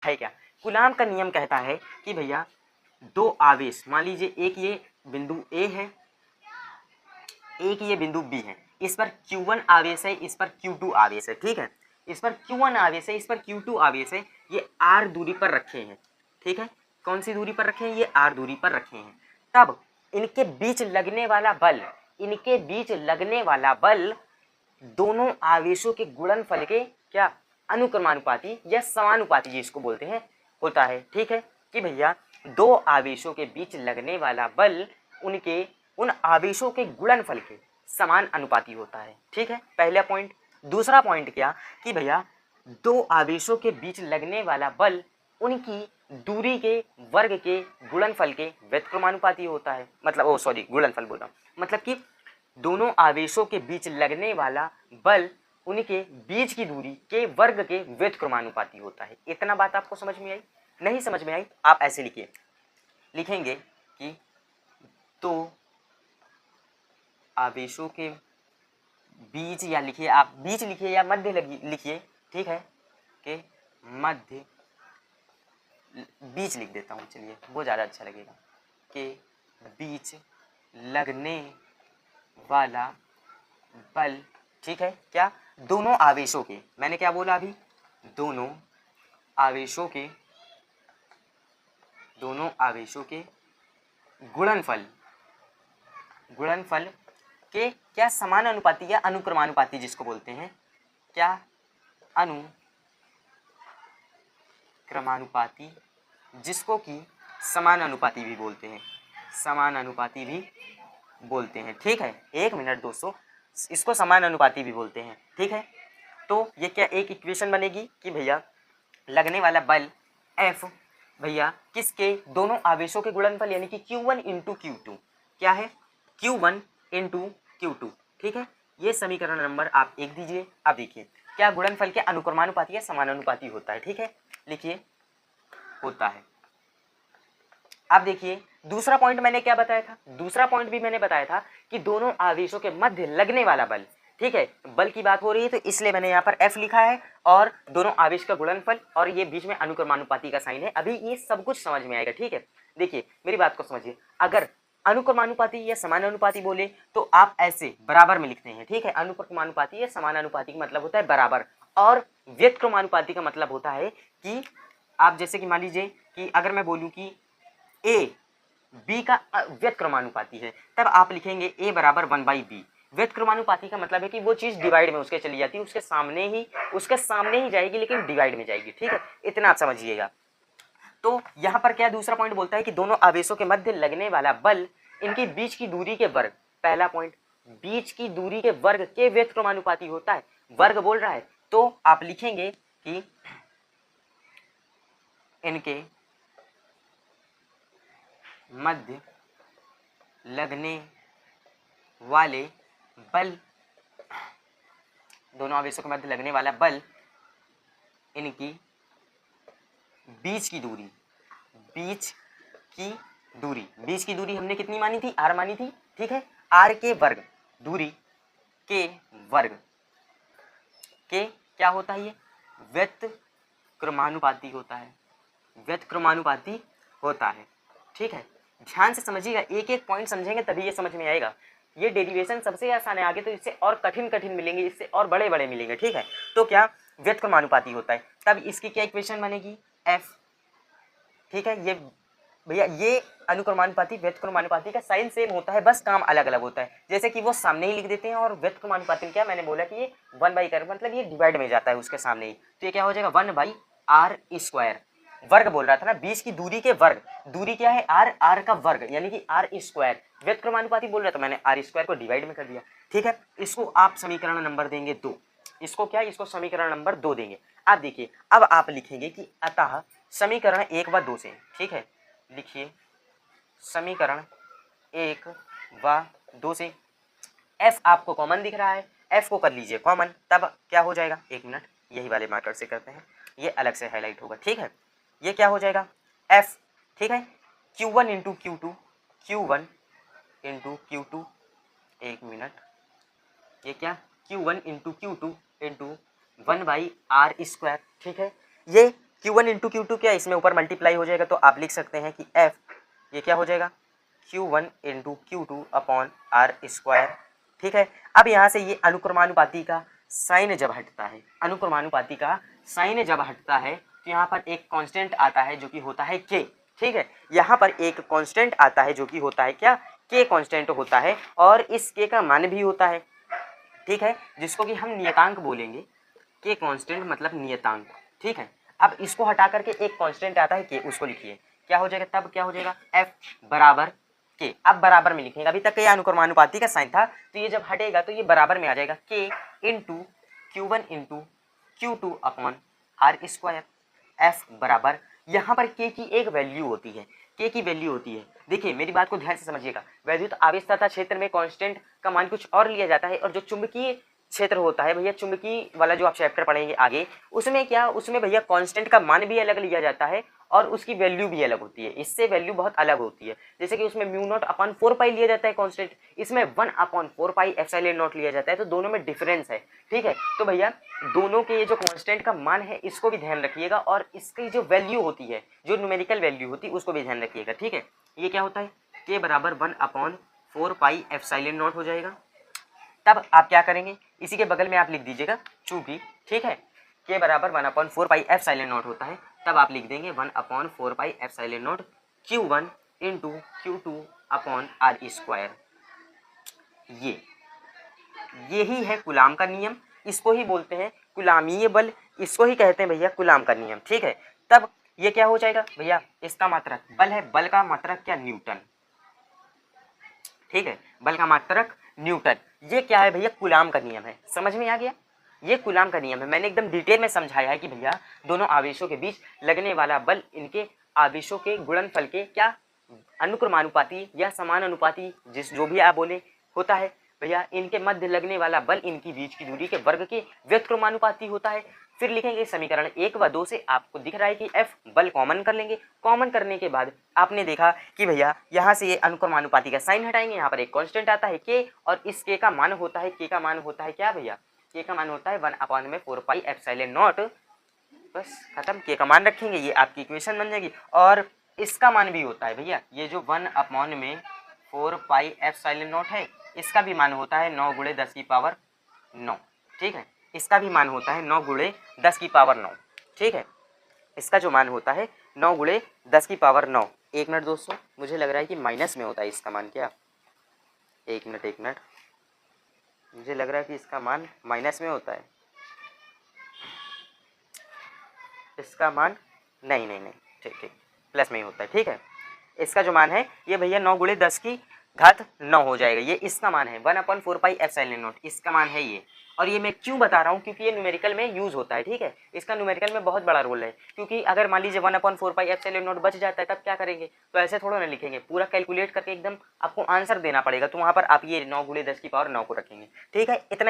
है क्या? कूलाम का नियम कहता है कि भैया दो आवेश, मान लीजिए एक ये बिंदु ए है, एक ये बिंदु बी है, इस पर Q1 आवेश है, इस पर Q2 आवेश है, ठीक है, इस पर Q1 आवेश है, इस पर Q2 आवेश है, ये R दूरी पर रखे हैं, ठीक है, कौन सी दूरी पर रखे हैं? ये R दूरी पर रखे हैं। तब इनके बीच लगने वाला बल, इनके बीच लगने वाला बल दोनों आवेशों के गुणनफल के क्या अनुक्रमानुपाती या समानुपाती जिसको बोलते हैं होता है, ठीक है, कि भैया दो आवेशों के बीच लगने वाला बल उनके उन आवेशों के गुणनफल के समान अनुपाती होता है, ठीक है, पहला पॉइंट। दूसरा पॉइंट क्या कि भैया दो आवेशों के बीच लगने वाला बल उनकी दूरी के वर्ग के गुणनफल के व्युत्क्रमानुपाती होता है, मतलब गुणनफल बोल रहा हूं, मतलब कि दोनों आवेशों के बीच लगने वाला बल उनके बीच की दूरी के वर्ग के व्युत्क्रमानुपाती होता है। इतना बात आपको समझ में आई? नहीं समझ में आई? आप ऐसे लिखिए, लिखेंगे कि दो आवेशों के बीच, या लिखिए आप बीच लिखिए या मध्य लिखिए, ठीक है, कि मध्य, बीच लिख देता हूँ, चलिए वो ज़्यादा अच्छा लगेगा, कि बीच लगने वाला बल, ठीक है, क्या दोनों आवेशों के, मैंने क्या बोला अभी, दोनों आवेशों के गुणनफल के क्या समानुपाती या अनुक्रमानुपाती जिसको बोलते हैं, क्या अनुक्रमानुपाती, जिसको कि समानुपाती भी बोलते हैं, समानुपाती भी बोलते हैं, ठीक है, 1 मिनट दोस्तों, इसको समानुपाती भी बोलते हैं, ठीक है। तो ये क्या एक इक्वेशन बनेगी कि भैया लगने वाला बल F भैया किसके, दोनों आवेशों के गुणनफल यानी कि Q1 इंटू Q2, क्या है, Q1 इंटू Q2, ठीक है, ये समीकरण नंबर आप 1 दीजिए। अब देखिए क्या गुणनफल के अनुक्रमानुपाती या समानुपाती होता है, ठीक है, लिखिए होता है। अब देखिए दूसरा पॉइंट मैंने क्या बताया था, दूसरा पॉइंट भी मैंने बताया था कि दोनों आवेशों के मध्य लगने वाला बल, ठीक है, बल की बात हो रही है तो इसलिए मैंने यहाँ पर F लिखा है, और दोनों आवेश का गुणनफल और ये बीच में अनुक्रमानुपाती का साइन है। अभी ये सब कुछ समझ में आएगा, ठीक है, देखिए मेरी बात को समझिए, अगर अनुक्रमानुपाती या समानुपाती बोले तो आप ऐसे बराबर में लिखते हैं, ठीक है, अनुक्रमानुपाती या समानुपाती का मतलब होता है बराबर, और व्युत्क्रमानुपाती का मतलब होता है कि आप जैसे कि मान लीजिए कि अगर मैं बोलूँ कि ए बी का व्युत्क्रमानुपाती है, तब आप लिखेंगे ए बराबर 1/b। व्युत्क्रमानुपाती का मतलब है कि वो चीज डिवाइड में उसके चली जाती है, उसके सामने ही जाएगी, लेकिन डिवाइड में जाएगी, ठीक है, इतना आप समझिएगा। तो यहाँ पर क्या दूसरा पॉइंट बोलता है कि दोनों आवेशों के मध्य लगने वाला बल इनकी बीच की दूरी के वर्ग, पहला पॉइंट, बीच की दूरी के वर्ग के व्युत्क्रमानुपाती होता है, वर्ग बोल रहा है, तो आप लिखेंगे कि इनके मध्य लगने वाले बल, दोनों आवेशों के मध्य लगने वाला बल इनकी बीच की दूरी, बीच की दूरी हमने कितनी मानी थी, r मानी थी, ठीक है, r के वर्ग, दूरी के वर्ग के क्या होता है, ये व्युत्क्रमानुपाती होता है, व्युत्क्रमानुपाती होता है, ठीक है, ध्यान से समझिएगा, एक एक पॉइंट समझेंगे तभी ये समझ में आएगा। ये डेरिवेशन सबसे आसान है, आगे तो इससे और कठिन मिलेंगे, इससे और बड़े मिलेंगे, ठीक है। तो क्या व्युत्क्रमानुपाती होता है, तब इसकी क्या इक्वेशन बनेगी, F, ठीक है, ये भैया ये अनुक्रमानुपाती व्युत्क्रमानुपाती का साइन सेम होता है, बस काम अलग अलग होता है, जैसे कि वो सामने ही लिख देते हैं, और व्युत्क्रमानुपाती क्या मैंने बोला कि ये 1/r मतलब ये डिवाइड में जाता है उसके सामने ही, तो ये क्या हो जाएगा 1/r², वर्ग बोल रहा था ना, बीच की दूरी के वर्ग, दूरी क्या है r का वर्ग यानी कि r², व्युत्क्रमानुपाती बोल रहा था मैंने r² को डिवाइड में कर दिया, ठीक है। इसको आप समीकरण नंबर देंगे 2, इसको समीकरण नंबर 2 देंगे। आप देखिए अब आप लिखेंगे कि अतः समीकरण 1 व 2 से, ठीक है, लिखिए समीकरण 1 व 2 से F आपको कॉमन दिख रहा है, F को कर लीजिए कॉमन, तब क्या हो जाएगा, 1 मिनट यही वाले मार्कर से करते हैं, ये अलग से हाईलाइट होगा, ठीक है, ये क्या हो जाएगा F, ठीक है, Q1 इंटू Q2, एक मिनट, ये क्या Q1 into Q2 into 1/r², ठीक है, ये Q1 इंटू Q2 क्या इसमें ऊपर मल्टीप्लाई हो जाएगा, तो आप लिख सकते हैं कि F ये क्या हो जाएगा Q1 into Q2 upon R square. ठीक है, अब यहाँ से ये अनुक्रमानुपाती का साइन जब हटता है, अनुक्रमानुपाती का साइन जब हटता है तो यहाँ पर एक कांस्टेंट आता है जो कि होता है K। ठीक है, यहाँ पर एक कांस्टेंट आता है जो कि होता है क्या, K कांस्टेंट होता है, और इस K का मान भी होता है। ठीक है, जिसको कि हम नियतांक बोलेंगे, K कांस्टेंट मतलब नियतांक। ठीक है, अब इसको हटा करके एक कांस्टेंट आता है K, उसको लिखिए, क्या हो जाएगा, तब क्या हो जाएगा F बराबर K। अब बराबर में लिखेंगे, अभी तक ये अनुक्रमानुपाती का साइन था, तो ये जब हटेगा तो ये बराबर में आ जाएगा K into Q1 into Q2 upon R square. F बराबर, यहाँ पर K की एक वैल्यू होती है, K की वैल्यू होती है, देखिए मेरी बात को ध्यान से समझिएगा, वैद्युत आवेश तथा क्षेत्र में कांस्टेंट का मान कुछ और लिया जाता है, और जो चुंबकीय क्षेत्र होता है भैया, चुंबकीय वाला जो आप चैप्टर पढ़ेंगे आगे, उसमें क्या, उसमें भैया कांस्टेंट का मान भी अलग लिया जाता है और उसकी वैल्यू भी अलग होती है, इससे वैल्यू बहुत अलग होती है। जैसे कि उसमें म्यू नॉट अपॉन 4 पाई लिया जाता है कांस्टेंट, इसमें 1 अपॉन 4 पाई एप्सिलॉन नॉट लिया जाता है, तो दोनों में डिफरेंस है। ठीक है, तो भैया दोनों के ये जो कांस्टेंट का मान है इसको भी ध्यान रखिएगा, और इसकी जो वैल्यू होती है, जो न्यूमेरिकल वैल्यू होती है, उसको भी ध्यान रखिएगा। ठीक है, ये क्या होता है, K बराबर 1 अपॉन 4 पाई एप्सिलॉन नॉट हो जाएगा। तब आप क्या करेंगे, इसी के बगल में आप लिख दीजिएगा चूंकि, ठीक है, K बराबर 1 अपॉन 4 पाई एप्सिलॉन नॉट होता है, तब आप लिख देंगे 1 upon 4 pi epsilon not Q1 into Q2 upon R square. यही है कूलाम का नियम, इसको ही बोलते हैं कूलामीय बल, इसको ही कहते हैं भैया कूलाम का नियम। ठीक है, तब ये क्या हो जाएगा भैया, इसका मात्रक बल है, बल का मात्रक क्या, न्यूटन। ठीक है, बल का मात्रक न्यूटन, ये क्या है भैया, कूलाम का नियम है। समझ में आ गया, ये कूलाम का नियम है, मैंने एकदम डिटेल में समझाया है कि भैया दोनों आवेशों के बीच लगने वाला बल इनके आवेशों के गुणनफल के क्या अनुक्रमानुपाती या समानुपाती, जिस जो भी आप बोले होता है भैया, इनके मध्य लगने वाला बल इनकी बीच की दूरी के वर्ग के व्युत्क्रमानुपाती होता है। फिर लिखेंगे समीकरण 1 व 2 से, आपको दिख रहा है कि F बल कॉमन कर लेंगे, कॉमन करने के बाद आपने देखा कि भैया यहाँ से ये अनुक्रमानुपाती का साइन हटाएंगे, यहाँ पर एक कांस्टेंट आता है K, और इस K का मान होता है, K का मान होता है क्या भैया, K का मान होता है 1 अपॉन में 4 पाई एप्सिलॉन नॉट, बस खत्म, K का मान रखेंगे, ये आपकी इक्वेशन बन जाएगी। और इसका मान भी होता है भैया, ये जो 1 अपॉन में 4 पाई एप्सिलॉन नॉट है, इसका भी मान होता है 9 गुणे 10 की पावर 9। ठीक है, इसका भी मान होता है 9 गुणे 10 की पावर 9। ठीक है, इसका जो मान होता है 9 गुणे 10 की पावर 9। एक मिनट दोस्तों, मुझे लग रहा है कि माइनस में होता है इसका मान, क्या, एक मिनट, मुझे लग रहा है कि इसका मान माइनस में होता है, इसका मान नहीं, ठीक, प्लस में ही होता है। ठीक है, इसका जो मान है ये भैया 9 गुणे 10 की घात 9 हो जाएगा, ये इसका मान है 1 अपॉन 4 पाई एप्सिलॉन नॉट, इसका मान है ये। और ये मैं क्यों बता रहा हूँ, क्योंकि ये न्यूमेरिकल में यूज होता है। ठीक है, इसका न्यूमेरिकल में बहुत बड़ा रोल है, क्योंकि अगर मान लीजिए 1 अपॉन 4 पाई एप्सिलॉन नॉट बच जाता है, तब क्या करेंगे, तो ऐसे थोड़ा ना लिखेंगे, पूरा कैलकुलेट करके एकदम आपको आंसर देना पड़ेगा, तो वहाँ पर आप ये 9 गुणे 10 की पावर 9 को रखेंगे। ठीक है, इतना